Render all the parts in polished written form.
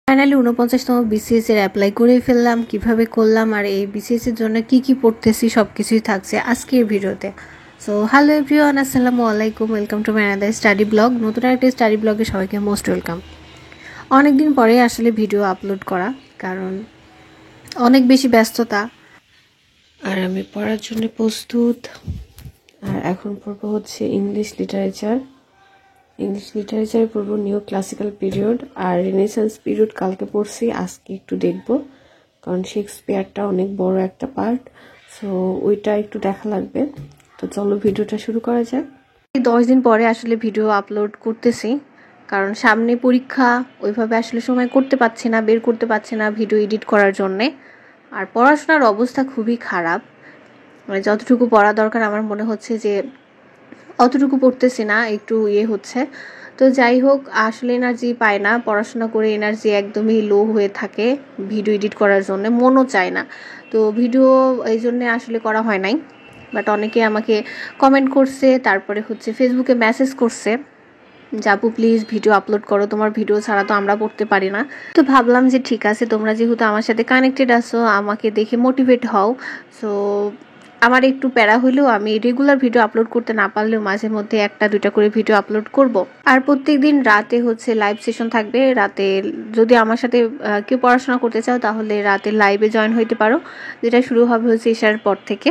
Finally ৪৯তম BCS এর apply করে ফেললাম। কিভাবে করলাম আর এই বিসিএস এর জন্য কি পড়তেছি সবকিছুই থাকছে আজকের ভিডিওতে। সো হ্যালো এভরিওয়ান, আসসালামু আলাইকুম, welcome to my another study blog. নতুন একটা স্টাডি ব্লগে সবাইকে মোস্ট ওয়েলকাম। অনেকদিন পরে আসলে ভিডিও আপলোড করা, কারণ অনেক বেশি ব্যস্ততা। আর আমি পড়ার জন্য প্রস্তুত। আর এখন পড়বো হচ্ছে ইংলিশ লিটারেচার পড়বো, নিউ ক্লাসিক্যাল পিরিয়ড আর রেনেসান্স পিরিয়ড কালকে পড়ছি, আজকে একটু দেখবো কারণ শেক্সপিয়ারটা অনেক বড় একটা পার্ট, সো ওইটা একটু দেখা লাগবে। তো চলো ভিডিওটা শুরু করা যাক। 10 দিন পরে আসলে ভিডিও আপলোড করতেছি, কারণ সামনে পরীক্ষা, ওইভাবে আসলে সময় করতে পারছি না, বের করতে পারছি না ভিডিও এডিট করার জন্যে। আর পড়াশোনার অবস্থা খুবই খারাপ, মানে যতটুকু পড়া দরকার আমার মনে হচ্ছে যে অতটুকু পড়তেছি না, একটু হচ্ছে। তো যাই হোক, আসলে এনার্জি পায় না, পড়াশোনা করে এনার্জি একদমই লো হয়ে থাকে, ভিডিও এডিট করার জন্য মনও চায় না। তো ভিডিও এই জন্যে আসলে করা হয় নাই। বাট অনেকে আমাকে কমেন্ট করছে, তারপরে হচ্ছে ফেসবুকে মেসেজ করছে যে আপু প্লিজ ভিডিও আপলোড করো, তোমার ভিডিও ছাড়া তো আমরা পড়তে পারি না। তো ভাবলাম যে ঠিক আছে, তোমরা যেহেতু আমার সাথে কানেক্টেড আছো, আমাকে দেখে মোটিভেট হও। সো আমার একটু প্যারা হইলেও আমি রেগুলার ভিডিও আপলোড করতে না পারলেও মাঝে মধ্যে 1-2টা করে ভিডিও আপলোড করব। আর প্রত্যেকদিন রাতে হচ্ছে লাইভ সেশন থাকবে। রাতে যদি আমার সাথে কেউ পড়াশোনা করতে চাও তাহলে রাতে লাইভে জয়েন হইতে পারো, যেটা শুরু হবে হচ্ছে ইশার পর থেকে।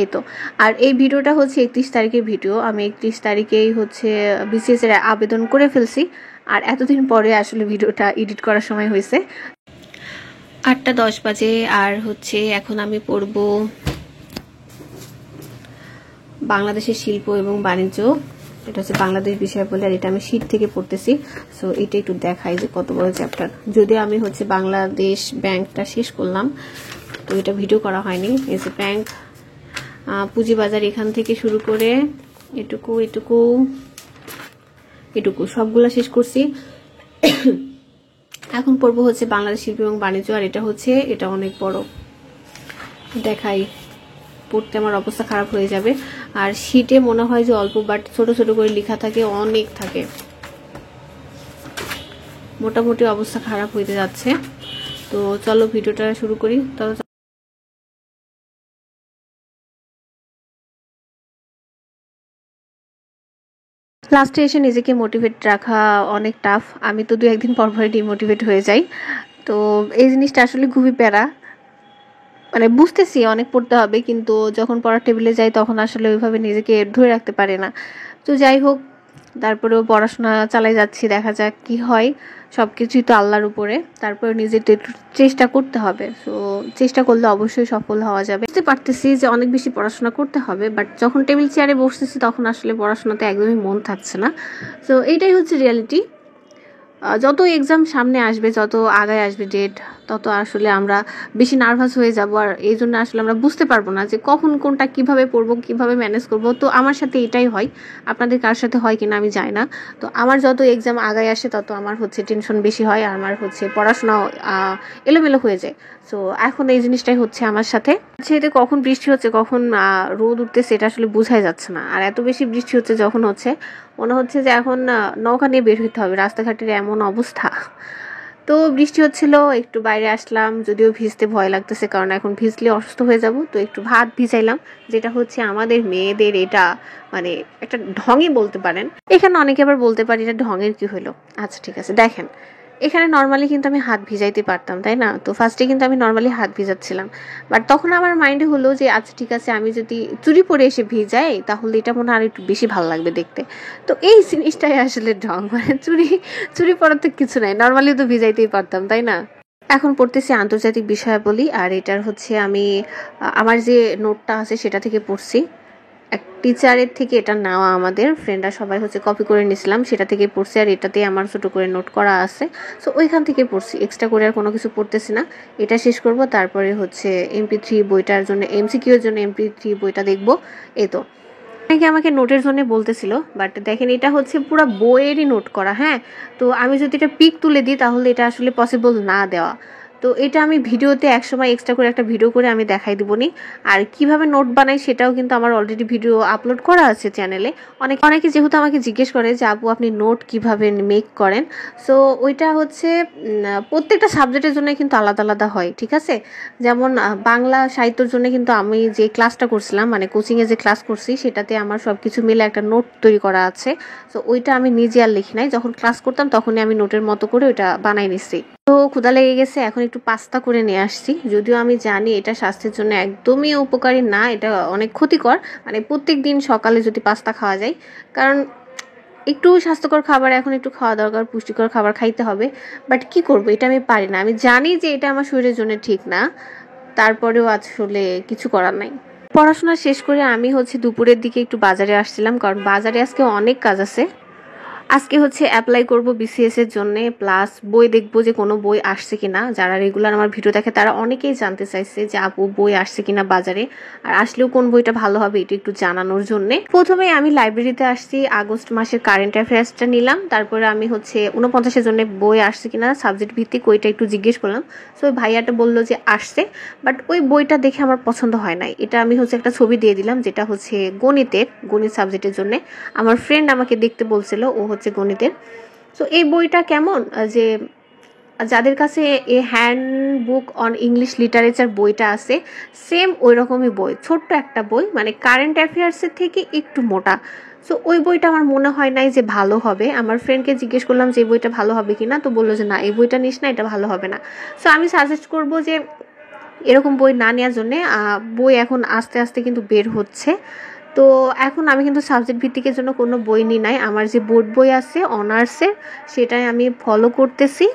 এই তো। আর এই ভিডিওটা হচ্ছে 31 তারিখের ভিডিও। আমি 31 তারিখেই হচ্ছে বিসিএস এর আবেদন করে ফেলছি, আর এতদিন পরে আসলে ভিডিওটা এডিট করার সময় হয়েছে। 8টা 10 বাজে। আর হচ্ছে এখন আমি পড়ব বাংলাদেশের শিল্প এবং বাণিজ্য, এটা হচ্ছে বাংলাদেশ বিষয় বলে, আর এটা আমি শীট থেকে পড়তেছি। সো এটা একটু দেখাই যে কত বড় চ্যাপ্টার। যদি আমি হচ্ছে বাংলাদেশ ব্যাংকটা শেষ করলাম, তো এটা ভিডিও করা হয়নি। এই যে ব্যাংক, পুঁজিবাজার, এখান থেকে শুরু করে এটুকু এটুকু এটুকু সবগুলা শেষ করছি। এখন পড়বো হচ্ছে বাংলাদেশ শিল্প এবং বাণিজ্য, আর এটা অনেক বড়, দেখাই, পড়তে আমার অবস্থা খারাপ হয়ে যাবে। আর শীটে মনে হয় যে অল্প, বাট ছোট ছোট করে লেখা থাকে, অনেক থাকে, মোটামুটি অবস্থা খারাপ হইতে যাচ্ছে। তো চলো ভিডিওটা শুরু করি। লাস্টে এসে নিজেকে মোটিভেট রাখা অনেক টাফ। আমি তো 2-1 দিন পর পরে ডিমোটিভেট হয়ে যাই। তো এই জিনিসটা আসলে খুবই প্যারা, মানে বুঝতেছি অনেক পড়তে হবে, কিন্তু যখন পড়ার টেবিলে যাই তখন আসলে ওইভাবে নিজেকে ধরে রাখতে পারে না। তো যাই হোক, তারপরেও পড়াশোনা চালাই যাচ্ছি, দেখা যাক কি হয়। সব কিছুই তো আল্লাহর উপরে, তারপরে নিজের চেষ্টা করতে হবে। সো চেষ্টা করলে অবশ্যই সফল হওয়া যাবে। বুঝতে পারতেছি যে অনেক বেশি পড়াশোনা করতে হবে, বাট যখন টেবিল চেয়ারে বসতেছি তখন আসলে পড়াশোনাতে একদমই মন থাকছে না। সো এইটাই হচ্ছে রিয়ালিটি। যত এক্সাম সামনে আসবে, যত আগায় আসবে ডেট, তত আসলে আমরা বেশি নার্ভাস হয়ে যাব, আর এই জন্য আসলে আমরা বুঝতে পারবো না যে কখন কোনটা কিভাবে পড়বো, কিভাবে ম্যানেজ করব। তো আমার সাথে এটাই হয়, আপনাদের কার সাথে হয় কিনা আমি জানি না। তো আমার যত এক্সাম আগায় আসে তত আমার হচ্ছে টেনশন বেশি হয়, আর আমার হচ্ছে পড়াশোনা এলোমেলো হয়ে যায়। সো এখন এই জিনিসটাই হচ্ছে আমার সাথে। সেটা কখন বৃষ্টি হচ্ছে, কখন রোদ উঠতেছে, এটা আসলে বোঝাই যাচ্ছে না। আর এত বেশি বৃষ্টি হচ্ছে যখন হচ্ছে, মনে হচ্ছে যে এখন নৌকা নিয়ে বের হইতে হবে, রাস্তাঘাটের এমন অবস্থা। তো বৃষ্টি হচ্ছিল, একটু বাইরে আসলাম, যদিও ভিজতে ভয় লাগতেছে, কারণ এখন ভিজলে অসুস্থ হয়ে যাব। তো একটু ভাত ভিজাইলাম, যেটা হচ্ছে আমাদের মেয়েদের এটা মানে একটা ঢঙই বলতে পারেন। এখানে অনেকে আবার বলতে পারি এটা ঢঙের কি হলো। আচ্ছা ঠিক আছে, দেখেন এখানে নর্মালি কিন্তু আমি হাত ভিজাইতে পারতাম, তাই না? তো ফার্স্টে কিন্তু আমি নর্মালি হাত ভিজাচ্ছিলাম, বাট তখন আমার মাইন্ডে হলো যে আচ্ছা ঠিক আছে, আমি যদি চুরি পরে এসে ভিজাই তাহলে এটা মনে হয় আর একটু বেশি ভালো লাগবে দেখতে। তো এই জিনিসটাই আসলে ঢং, মানে চুরি পরার তো কিছু নাই, নর্মালি তো ভিজাইতেই পারতাম, তাই না? এখন পড়তেছি আন্তর্জাতিক বিষয়াবলী, আর এটার হচ্ছে আমি আমার যে নোটটা আছে সেটা থেকে পড়ছি। এক টিচারের থেকে এটা নেওয়া, আমাদের ফ্রেন্ডরা সবাই হচ্ছে কপি করে নিয়েছিলাম, সেটা থেকে পড়ছি। আর এটাতে আমার ছোটো করে নোট করা আছে, সো ওইখান থেকে পড়ছি, এক্সট্রা করে আর কোনো কিছু পড়তেছি না। এটা শেষ করব, তারপরে হচ্ছে MP3 বইটার জন্য, MCQ এর জন্য MP3 বইটা দেখবো। এই তো। অনেকে আমাকে নোটের জন্য বলতেছিল, বাট দেখেন এটা হচ্ছে পুরো বইয়েরই নোট করা। হ্যাঁ, তো আমি যদি এটা পিক তুলে দিই তাহলে এটা আসলে পসিবল না দেওয়া। তো এটা আমি ভিডিওতে একসময় এক্সট্রা করে একটা ভিডিও করে আমি দেখাই দিবনি। আর কিভাবে নোট বানাই সেটাও কিন্তু আমার অলরেডি ভিডিও আপলোড করা আছে চ্যানেলে। অনেকে যেহেতু আমাকে জিজ্ঞেস করে যে আপু আপনি নোট কিভাবে মেক করেন, সো ওইটা হচ্ছে প্রত্যেকটা সাবজেক্টের জন্য কিন্তু আলাদা আলাদা হয়, ঠিক আছে। যেমন বাংলা সাহিত্যের জন্য কিন্তু আমি যে ক্লাসটা করছিলাম, মানে কোচিংয়ে যে ক্লাস করছি, সেটাতে আমার সব কিছু মিলে একটা নোট তৈরি করা আছে। সো ওইটা আমি নিজে আর লিখি নাই, যখন ক্লাস করতাম তখনই আমি নোটের মতো করে ওইটা বানাই নিচ্ছি। তো ক্ষুধা লেগে গেছে, এখন একটু পাস্তা করে নিয়ে আসছি। যদিও আমি জানি এটা স্বাস্থ্যের জন্য একদমই উপকারী না, এটা অনেক ক্ষতিকর। মানে প্রত্যেক দিন সকালে যদি পাস্তা খাওয়া যায়, কারণ একটু স্বাস্থ্যকর খাবার এখন একটু খাওয়া দরকার, পুষ্টিকর খাবার খাইতে হবে। বাট কি করব, এটা আমি পারি না। আমি জানি যে এটা আমার শরীরের জন্য ঠিক না, তারপরেও আসলে কিছু করার নাই। পড়াশোনা শেষ করে আমি হচ্ছে দুপুরের দিকে একটু বাজারে আসছিলাম, কারণ বাজারে আজকে অনেক কাজ আছে। আজকে হচ্ছে অ্যাপ্লাই করব বিসিএস এর জন্য, প্লাস বই দেখবো যে কোনো বই আসছে কিনা। যারা রেগুলার আমার ভিডিও দেখে তারা অনেকেই জানতে চাইছে যে আপু বই আসছে কিনা বাজারে, আর আসলেও কোন বইটা ভালো হবে এটা একটু জানানোর জন্য। প্রথমে আমি লাইব্রেরিতে আসছি, আগস্ট মাসের কারেন্ট অ্যাফেয়ার্সটা নিলাম। তারপরে আমি হচ্ছে 49-এর জন্য বই আসছে কিনা সাবজেক্ট ভিত্তিক ওইটা একটু জিজ্ঞেস করলাম। সো ওই ভাইয়াটা বললো যে আসছে, বাট ওই বইটা দেখে আমার পছন্দ হয় নাই। এটা আমি হচ্ছে একটা ছবি দিয়ে দিলাম, যেটা হচ্ছে গণিত সাবজেক্টের জন্য। আমার ফ্রেন্ড আমাকে দেখতে বলছিল, ও হচ্ছে গণিতের। সো এই বইটা কেমন, যে যাদের কাছে এ হ্যান্ডবুক অন ইংলিশ লিটারেচার বইটা আছে, সেম ওই রকমই বই, ছোট্ট একটা বই, মানে কারেন্ট অ্যাফেয়ার্সের থেকে একটু মোটা। সো ওই বইটা আমার মনে হয় নাই যে ভালো হবে। আমার ফ্রেন্ডকে জিজ্ঞেস করলাম যে এই বইটা ভালো হবে কিনা, তো বললো যে না এই বইটা নিস না, এটা ভালো হবে না। সো আমি সাজেস্ট করবো যে এরকম বই না নেওয়ার জন্যে। বই এখন আস্তে আস্তে কিন্তু বের হচ্ছে। তো এখন আমি কিন্তু সাবজেক্ট ভিত্তিকের জন্য কোনো বই নিই নাই, আমার যে বোর্ড বই আছে অনার্সের সেটাই আমি ফলো করতেছি।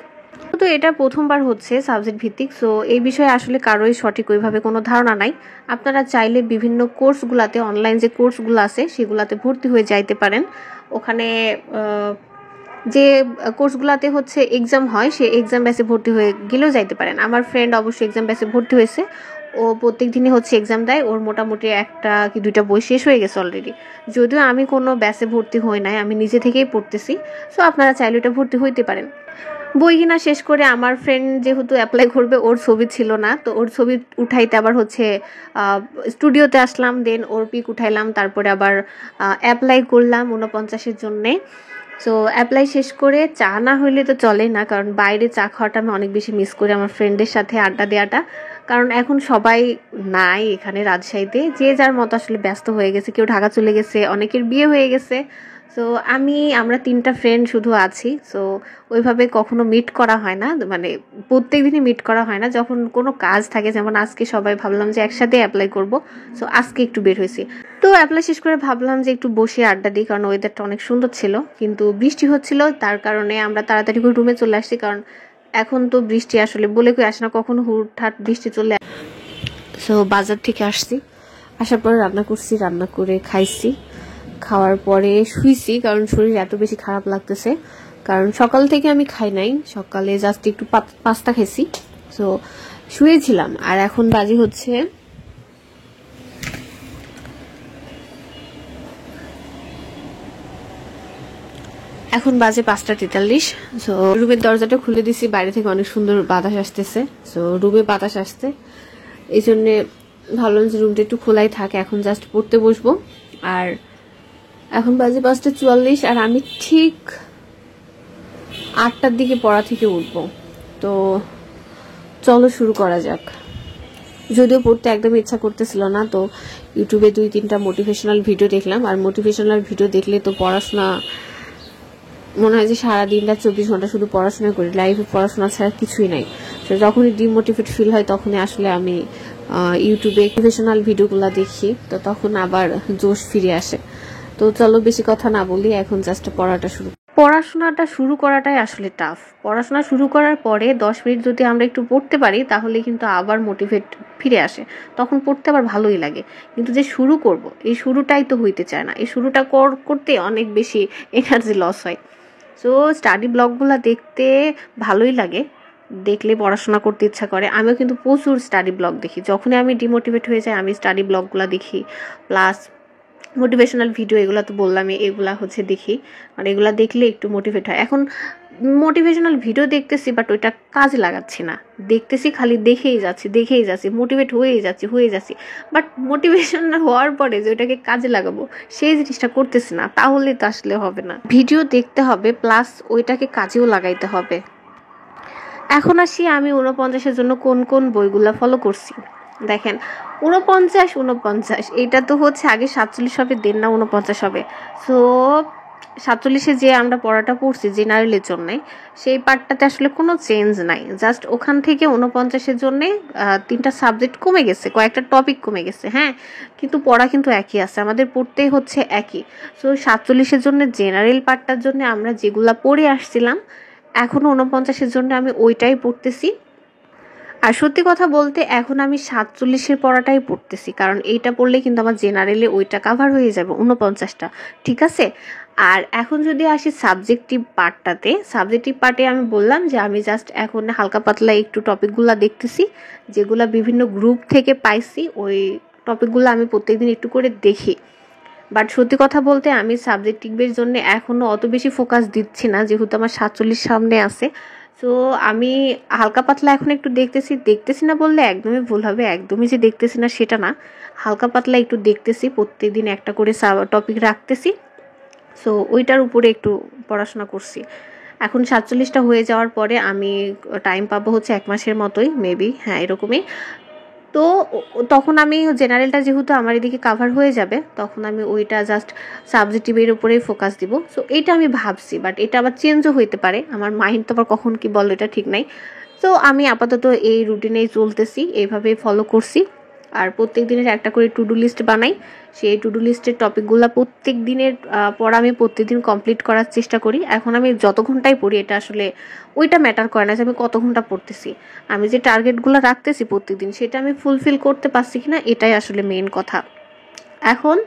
তো এটা প্রথমবার হচ্ছে সাবজেক্ট ভিত্তিক, সো এই বিষয়ে আসলে কারোই সঠিক ওইভাবে কোনো ধারণা নাই। আপনারা চাইলে বিভিন্ন কোর্সগুলাতে, অনলাইন যে কোর্সগুলো আছে সেগুলাতে ভর্তি হয়ে যাইতে পারেন। ওখানে যে কোর্সগুলোতে হচ্ছে এক্সাম হয়, সে এক্সাম ব্যাচে ভর্তি হয়ে গেলেও যাইতে পারেন। আমার ফ্রেন্ড অবশ্যই এক্সাম ব্যাচে ভর্তি হয়েছে, ও প্রত্যেক দিনই হচ্ছে এক্সাম দেয়। ওর মোটামুটি একটা কি দুইটা বই শেষ হয়ে গেছে অলরেডি। যদিও আমি কোনো ব্যাচে ভর্তি হই নাই, আমি নিজে থেকেই পড়তেছি। সো আপনারা চাইলে এটা ভর্তি হইতে পারেন। বই কিনা শেষ করে আমার ফ্রেন্ড যেহেতু অ্যাপ্লাই করবে, ওর ছবি ছিল না, তো ওর ছবি উঠাইতে আবার হচ্ছে স্টুডিওতে আসলাম, দেন ওর পিক উঠাইলাম, তারপরে আবার অ্যাপ্লাই করলাম 49-এর জন্যে। সো অ্যাপ্লাই শেষ করে চা না হইলে তো চলে না, কারণ বাইরে চা খাওয়াটা আমি অনেক বেশি মিস করি, আমার ফ্রেন্ডের সাথে আড্ডা দেওয়াটা। কারণ এখন সবাই নাই এখানে রাজশাহীতে, যে যার মতো আসলে ব্যস্ত হয়ে গেছে, কেউ ঢাকা চলে গেছে, অনেকের বিয়ে হয়ে গেছে। সো আমরা 3টা ফ্রেন্ড শুধু আছি। সো ওইভাবে কখনো মিট করা হয় না, মানে প্রত্যেক দিনই মিট করা হয় না। যখন কোনো কাজ থাকে, যেমন আজকে সবাই ভাবলাম যে একসাথে অ্যাপ্লাই করব, সো আজকে একটু বের হয়েছি। তো অ্যাপ্লাই শেষ করে ভাবলাম যে একটু বসে আড্ডা দিই, কারণ ওয়েদারটা অনেক সুন্দর ছিল, কিন্তু বৃষ্টি হচ্ছিল, তার কারণে আমরা তাড়াতাড়ি করে রুমে চলে আসছি। কারণ এখন তো বৃষ্টি আসলে বলে কই আসে না, কখনো হুটহাট বৃষ্টি চলে। সো বাজার থেকে আসছি, আসার পরে রান্না করছি, রান্না করে খাইছি। খাওয়ার পরে শুইছি, কারণ শরীর এত বেশি খারাপ লাগতেছে। কারণ সকাল থেকে আমি খাই নাই, সকালে জাস্ট একটু পাস্তা খাইছি। সো শুয়েছিলাম, আর এখন বাজে হচ্ছে এখন বাজে 5:43। সো রুমের দরজাটা খুলে দিছি, বাইরে থেকে অনেক সুন্দর বাতাস আসতেছে। সো রুমে বাতাস আসছে, এই জন্যে ভাবলাম যে রুমটা একটু খোলাই থাকে। এখন জাস্ট পড়তে বসবো। আর এখন বাজে 5:44, আর আমি ঠিক 8টার দিকে পড়া থেকে উঠবো। তো চলো শুরু করা যাক। যদিও পড়তে একদম ইচ্ছা করতেছিল না, তো ইউটিউবে 2-3টা মোটিভেশনাল ভিডিও দেখলাম। আর মোটিভেশনাল ভিডিও দেখলে তো পড়াশোনা মনে হয় যে সারাদিনটা 24 ঘন্টা শুধু পড়াশোনা করি, লাইফে পড়াশোনা ছাড়া কিছুই নাই। তো যখনই ডিমোটিভেট ফিল হয়, তখনই আসলে আমি ইউটিউবে মোটিভেশনাল ভিডিওগুলো দেখি, তো তখন আবার জোশ ফিরে আসে। তো চলো বেশি কথা না বলি, এখন জাস্ট পড়াশোনাটা শুরু করাটাই আসলে টাফ। পড়াশোনা শুরু করার পরে 10 মিনিট যদি আমরা একটু পড়তে পারি, তাহলে কিন্তু আবার মোটিভেট ফিরে আসে, তখন পড়তে আবার ভালোই লাগে। কিন্তু যে শুরু করব, এই শুরুটাই তো হইতে চায় না। এই শুরুটা করতে অনেক বেশি এনার্জি লস হয়। সো স্টাডি ব্লগগুলো দেখতে ভালোই লাগে, দেখলে পড়াশোনা করতে ইচ্ছা করে। আমিও কিন্তু প্রচুর স্টাডি ব্লগ দেখি, যখনই আমি ডিমোটিভেট হয়ে যাই আমি স্টাডি ব্লগগুলো দেখি। প্লাস মোটিভেশনাল ভিডিও এগুলো তো বললামই, এগুলা হচ্ছে দেখি, মানে এগুলা দেখলে একটু মোটিভেট হয়। এখন মোটিভেশনাল ভিডিও দেখতেছি বাট ওইটা কাজে লাগাচ্ছি না, দেখতেছি খালি দেখেই যাচ্ছি, মোটিভেট হয়ে যাচ্ছি, বাট মোটিভেশন হওয়ার পরে যে ওইটাকে কাজে লাগাবো সেই জিনিসটা করতেছি না, তাহলে তো আসলে হবে না। ভিডিও দেখতে হবে প্লাস ওইটাকে কাজেও লাগাইতে হবে। এখন আসি আমি 49-এর জন্য কোন কোন বইগুলা ফলো করছি। দেখেন 49 এটা তো হচ্ছে আগে 47 হবে, দেন না 49 হবে। সো 47-এ যে আমরা পড়াটা পড়ছি জেনারেলের জন্য, সেই পার্টটাতে আসলে কোনো চেঞ্জ নাই, জাস্ট ওখান থেকে 49-এর জন্যে 3টা সাবজেক্ট কমে গেছে, কয়েকটা টপিক কমে গেছে, হ্যাঁ, কিন্তু পড়া কিন্তু একই আছে, আমাদের পড়তেই হচ্ছে একই। সো 47-এর জন্য জেনারেল পার্টটার জন্য আমরা যেগুলা পড়ে আসছিলাম, এখনো 49-এর জন্য আমি ওইটাই পড়তেছি। আর সত্যি কথা বলতে এখন আমি 47-এর পড়াটাই পড়তেছি, কারণ এইটা পড়লে কিন্তু আমার জেনারেলে ওইটা কাভার হয়ে যাবে 49টা, ঠিক আছে। আর এখন যদি আসি সাবজেক্টিভ পার্টে আমি বললাম যে আমি জাস্ট এখন হালকা পাতলা একটু টপিকগুলো দেখতেছি, যেগুলো বিভিন্ন গ্রুপ থেকে পাইছি, ওই টপিকগুলো আমি প্রত্যেকদিন একটু করে দেখি। বাট সত্যি কথা বলতে আমি সাবজেক্টিভের জন্য এখনও অত বেশি ফোকাস দিচ্ছি না, যেহেতু আমার 47 সামনে আছে। সো আমি হালকা পাতলা এখন একটু দেখতেছি না বললে একদমই ভুল হবে, একদমই যে দেখতেছি না সেটা না, হালকা পাতলা একটু দেখতেছি, প্রত্যেকদিন একটা করে টপিক রাখতেছি। সো ওইটার উপরে একটু পড়াশোনা করছি। এখন 47টা হয়ে যাওয়ার পরে আমি টাইম পাবো হচ্ছে 1 মাসের মতোই, মেবি, হ্যাঁ এরকমই। তো তখন আমি জেনারেলটা যেহেতু আমার এদিকে কাভার হয়ে যাবে, তখন আমি ওইটা জাস্ট সাবজেক্টিভের উপরেই ফোকাস দিব। সো এটা আমি ভাবছি, বাট এটা আবার চেঞ্জও হইতে পারে, আমার মাইন্ড তো আবার কখন কি বলো এটা ঠিক নাই। তো আমি আপাতত এই রুটিনেই চলতেছি, এইভাবেই ফলো করছি। আর প্রত্যেক দিনের একটা করে টু ডু লিস্ট বানাই, সেই টু ডু লিস্টের টপিকগুলো প্রত্যেক দিনের পড়া আমি প্রত্যেকদিন কমপ্লিট করার চেষ্টা করি। এখন আমি যত ঘন্টায় পড়ি এটা আসলে ওইটা ম্যাটার করে না যে আমি কত ঘন্টা পড়তেছি, আমি যে টার্গেটগুলো রাখতেছি প্রত্যেকদিন সেটা আমি ফুলফিল করতে পারছি কিনা, এটাই আসলে মেইন কথা। এখন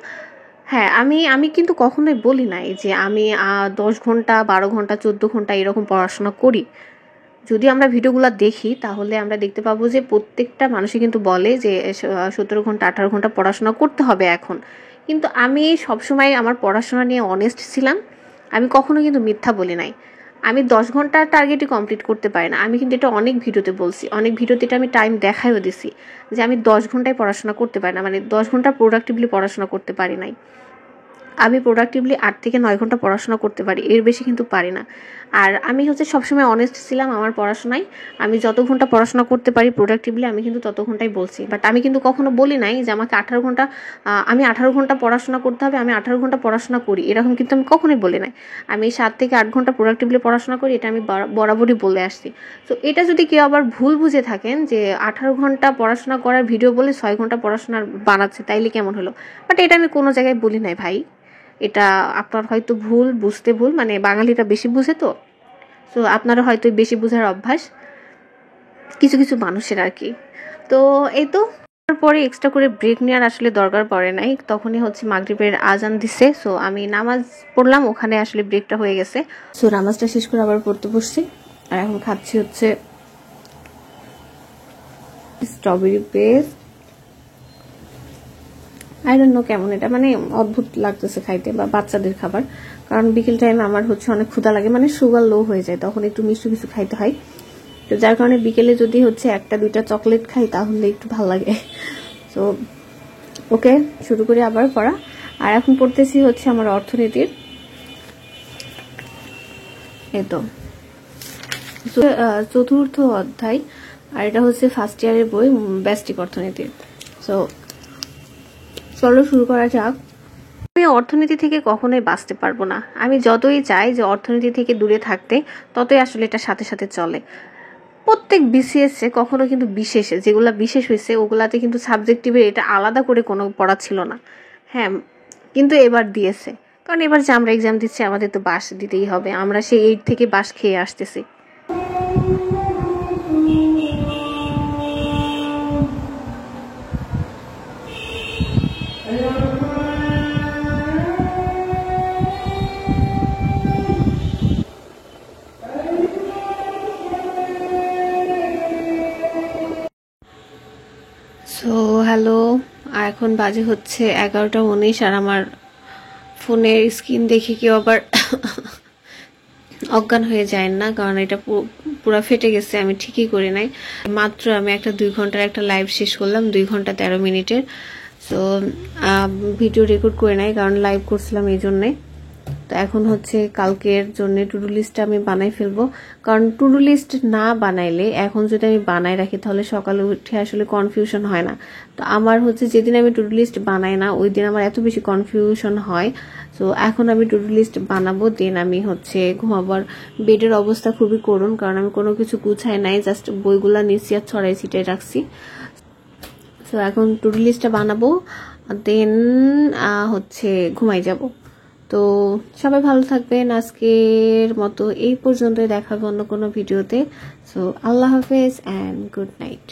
হ্যাঁ, আমি কিন্তু কখনোই বলি নাই যে আমি 10 ঘন্টা 12 ঘন্টা 14 ঘন্টা এরকম পড়াশোনা করি। যদি আমরা ভিডিওগুলো দেখি তাহলে আমরা দেখতে পাবো যে প্রত্যেকটা মানুষই কিন্তু বলে যে 17 ঘন্টা 18 ঘন্টা পড়াশোনা করতে হবে এখন। কিন্তু আমি সবসময় আমার পড়াশোনা নিয়ে অনেস্ট ছিলাম, আমি কখনো কিন্তু মিথ্যা বলি নাই। আমি 10 ঘন্টার টার্গেটই কমপ্লিট করতে পারি না, আমি কিন্তু এটা অনেক ভিডিওতে বলছি, অনেক ভিডিওতে এটা আমি টাইম দেখাইও দিছি যে আমি 10 ঘন্টায় পড়াশোনা করতে পারি না, মানে 10 ঘন্টা প্রোডাক্টিভলি পড়াশোনা করতে পারি নাই। আমি প্রোডাক্টিভলি 8 থেকে 9 ঘন্টা পড়াশোনা করতে পারি, এর বেশি কিন্তু পারি না। আর আমি হচ্ছে সবসময় অনেস্ট ছিলাম আমার পড়াশোনায়, আমি যত ঘন্টা পড়াশোনা করতে পারি প্রোডাক্টিভলি আমি কিন্তু তত ঘন্টাই বলছি। বাট আমি কিন্তু কখনো বলি নাই যে আমাকে 18 ঘন্টা আমি 18 ঘন্টা পড়াশোনা করতে হবে, আমি 18 ঘন্টা পড়াশোনা করি, এরকম কিন্তু আমি কখনোই বলি নাই। আমি 7 থেকে 8 ঘন্টা প্রোডাক্টিভলি পড়াশোনা করি, এটা আমি বরাবরই বলে আসছি। তো এটা যদি কেউ আবার ভুল বুঝে থাকেন যে 18 ঘন্টা পড়াশোনা করার ভিডিও বলে 6 ঘন্টা পড়াশোনার বানাচ্ছে, তাইলে কেমন হলো, বাট এটা আমি কোনো জায়গায় বলি নাই ভাই। এটা আপনার হয়তো বুঝতে ভুল, মানে বাঙালিরা বেশি বুঝে, তো সো আপনারা হয়তো বেশি বোঝার অভ্যাস কিছু কিছু মানুষের আর কি। তো এই তো তারপরে এক্সট্রা করে ব্রেক নেওয়ার আসলে দরকার পড়ে নাই, তখনই হচ্ছে মাগরিবের আজান দিছে। সো আমি নামাজ পড়লাম, ওখানে আসলে ব্রেকটা হয়ে গেছে। সো নামাজটা শেষ করে আবার পড়তে বসছি। আর এখন খাচ্ছি হচ্ছে strawberry paste, I don't know কেমন, এটা মানে অদ্ভুত লাগতেছে খাইতে, বা বাচ্চাদের খাবার। কারণ বিকেল টাইমে আমার হচ্ছে অনেক ক্ষুধা লাগে, মানে সুগার লো হয়ে যায়, তখন একটু মিষ্টি কিছু খাইতে হয়। তো যার কারণে বিকেলে যদি হচ্ছে 1-2টা চকলেট খাই তাহলে একটু ভালো লাগে। তো ওকে, শুরু করি আবার পড়া। আর এখন পড়তেছি হচ্ছে আমার অর্থনীতির, এই তো 4র্থ অধ্যায়, আর এটা হচ্ছে ফার্স্ট ইয়ারের বই, ব্যষ্টিক অর্থনীতি। সো চলো শুরু করা যাক। আমি অর্থনীতি থেকে কখনোই বাঁচতে পারবো না, আমি যতই চাই যে অর্থনীতি থেকে দূরে থাকতে, ততই আসলে এটা সাথে সাথে চলে। প্রত্যেক বিসিএসে কখনো কিন্তু বিশেষে যেগুলা বিশেষ হয়েছে ওগুলাতে কিন্তু সাবজেক্টিভে এটা আলাদা করে কোনো পড়া ছিল না, হ্যাঁ, কিন্তু এবার দিয়েছে, কারণ এবার যে আমরা এক্সাম দিচ্ছি আমাদের তো বাস দিতেই হবে, আমরা সেই 8 থেকে বাস খেয়ে আসতেছি। সো হ্যালো, আর এখন বাজে হচ্ছে 11:19 আর আমার ফোনের স্ক্রিন দেখে কেউ আবার অজ্ঞান হয়ে যায় না, কারণ এটা পুরো ফেটে গেছে, আমি ঠিকই করি নাই। মাত্র আমি একটা 2 ঘন্টার একটা লাইভ শেষ করলাম, 2 ঘন্টা 13 মিনিটের। সো ভিডিও রেকর্ড করে নাই, কারণ লাইভ করছিলাম এই জন্যে। তো এখন হচ্ছে কালকের জন্য টুডু লিস্টটা আমি বানাই ফেলবো, কারণ টুডু লিস্ট না বানাইলে এখন যদি আমি বানাই রাখি তাহলে সকালে উঠে আসলে কনফিউশন হয় না। তো আমার হচ্ছে যেদিন আমি টুডু লিস্ট বানাই না ওই দিন আমার এত বেশি কনফিউশন হয়। তো এখন আমি টুডু লিস্ট বানাবো, দেন আমি হচ্ছে ঘুমাবার। বেডের অবস্থা খুবই করুণ, কারণ আমি কোনো কিছু গুছাই নাই, জাস্ট বইগুলা নিচে আর ছড়াই ছিটাই রাখছি। তো এখন টুডু লিস্টটা বানাবো, দেন হচ্ছে ঘুমাই যাব। তো সবাই ভালো থাকবেন, আজকের মতো এই পর্যন্তই, দেখা হবে অন্য কোনো ভিডিওতে। সো আল্লাহ হাফেজ অ্যান্ড গুড নাইট।